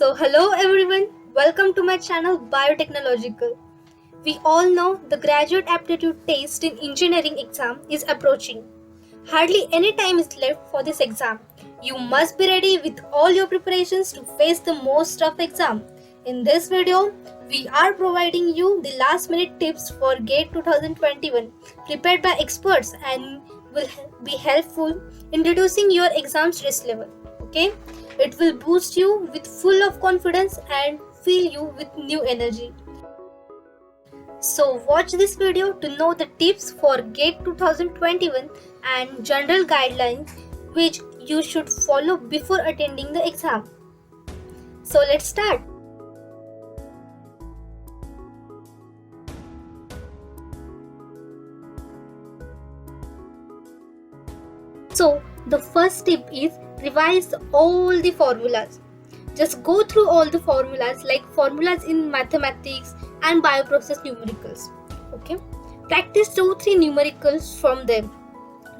Hello everyone, welcome to my channel Biotechnological. We all know the graduate aptitude test in engineering exam is approaching. Hardly any time is left for this exam. You must be ready with all your preparations to face the most tough exam. In this video, we are providing you the last minute tips for GATE 2021 prepared by experts and will be helpful in reducing your exam stress level. Okay? It will boost you with full of confidence and fill you with new energy. So watch this video to know the tips for GATE 2021 and general guidelines which you should follow before attending the exam. So let's start. So the first tip is revise all the formulas. Just go through all the formulas like formulas in mathematics and bioprocess numericals. Okay? Practice 2-3 numericals from them.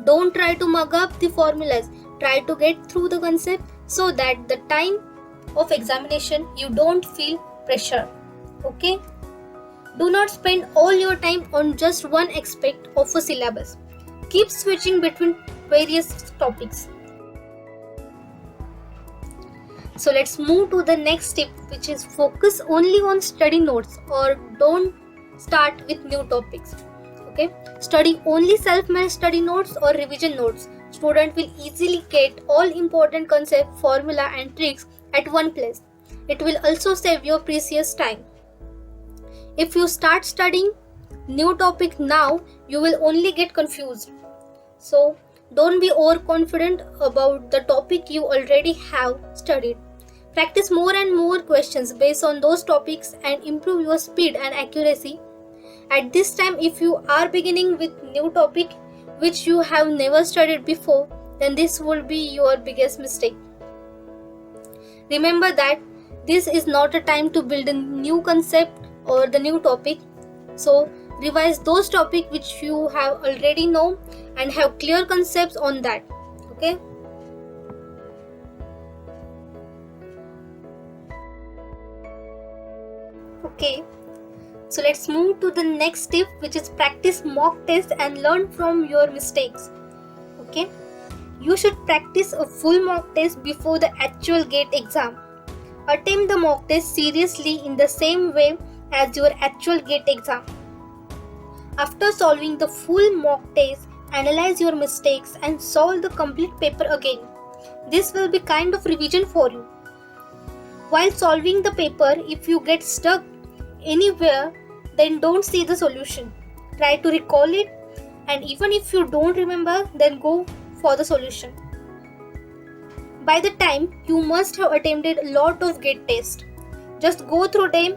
Don't try to mug up the formulas. Try to get through the concept so that the time of examination you don't feel pressure. Okay? Do not spend all your time on just one aspect of a syllabus. Keep switching between various topics. So let's move to the next tip, which is focus only on study notes or don't start with new topics. Okay, study only self-managed study notes or revision notes. Student will easily get all important concept, formula and tricks at one place. It will also save your precious time. If you start studying new topic now, you will only get confused. So don't be overconfident about the topic you already have studied. Practice more and more questions based on those topics and improve your speed and accuracy. At this time, if you are beginning with new topic which you have never studied before, then this will be your biggest mistake. Remember that this is not a time to build a new concept or the new topic. So revise those topics which you have already know and have clear concepts on that. Okay. Okay, so let's move to the next tip, which is practice mock test and learn from your mistakes. Okay, you should practice a full mock test before the actual GATE exam. Attempt the mock test seriously in the same way as your actual GATE exam. After solving the full mock test, analyze your mistakes and solve the complete paper again. This will be kind of revision for you. While solving the paper, if you get stuck anywhere, then don't see the solution. Try to recall it, and even if you don't remember, then go for the solution. By the time, you must have attempted a lot of GATE tests. Just go through them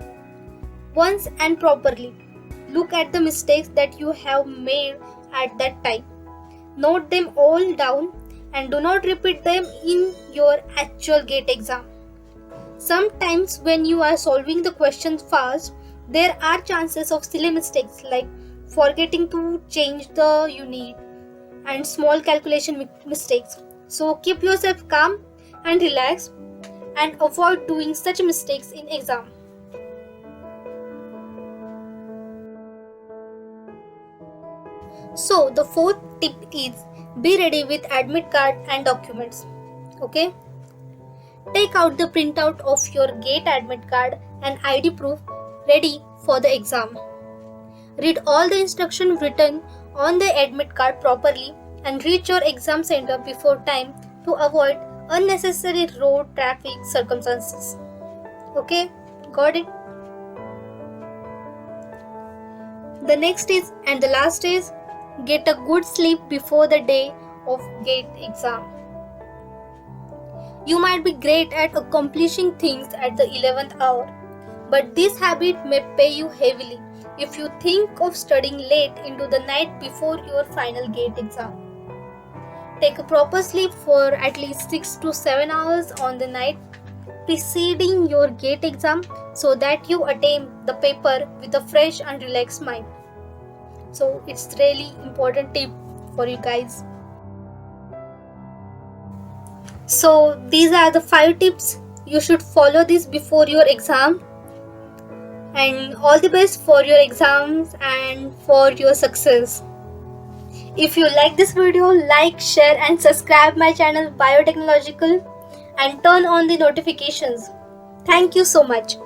once and properly. Look at the mistakes that you have made at that time. Note them all down and do not repeat them in your actual GATE exam. Sometimes when you are solving the questions fast, there are chances of silly mistakes like forgetting to change the unit and small calculation mistakes. So keep yourself calm and relaxed and avoid doing such mistakes in exam. So the fourth tip is be ready with admit card and documents. Okay? Take out the printout of your GATE admit card and ID proof ready for the exam. Read all the instructions written on the admit card properly and reach your exam center before time to avoid unnecessary road traffic circumstances. Okay, got it? The next is and the last is get a good sleep before the day of GATE exam. You might be great at accomplishing things at the 11th hour, but this habit may pay you heavily if you think of studying late into the night before your final GATE exam. Take a proper sleep for at least 6 to 7 hours on the night preceding your GATE exam so that you attempt the paper with a fresh and relaxed mind. So it's really important tip for you guys. So these are the 5 tips You should follow this before your exam. And all the best for your exams and for your success. If you like this video, like, share and subscribe my channel Biotechnological and turn on the notifications. Thank you so much.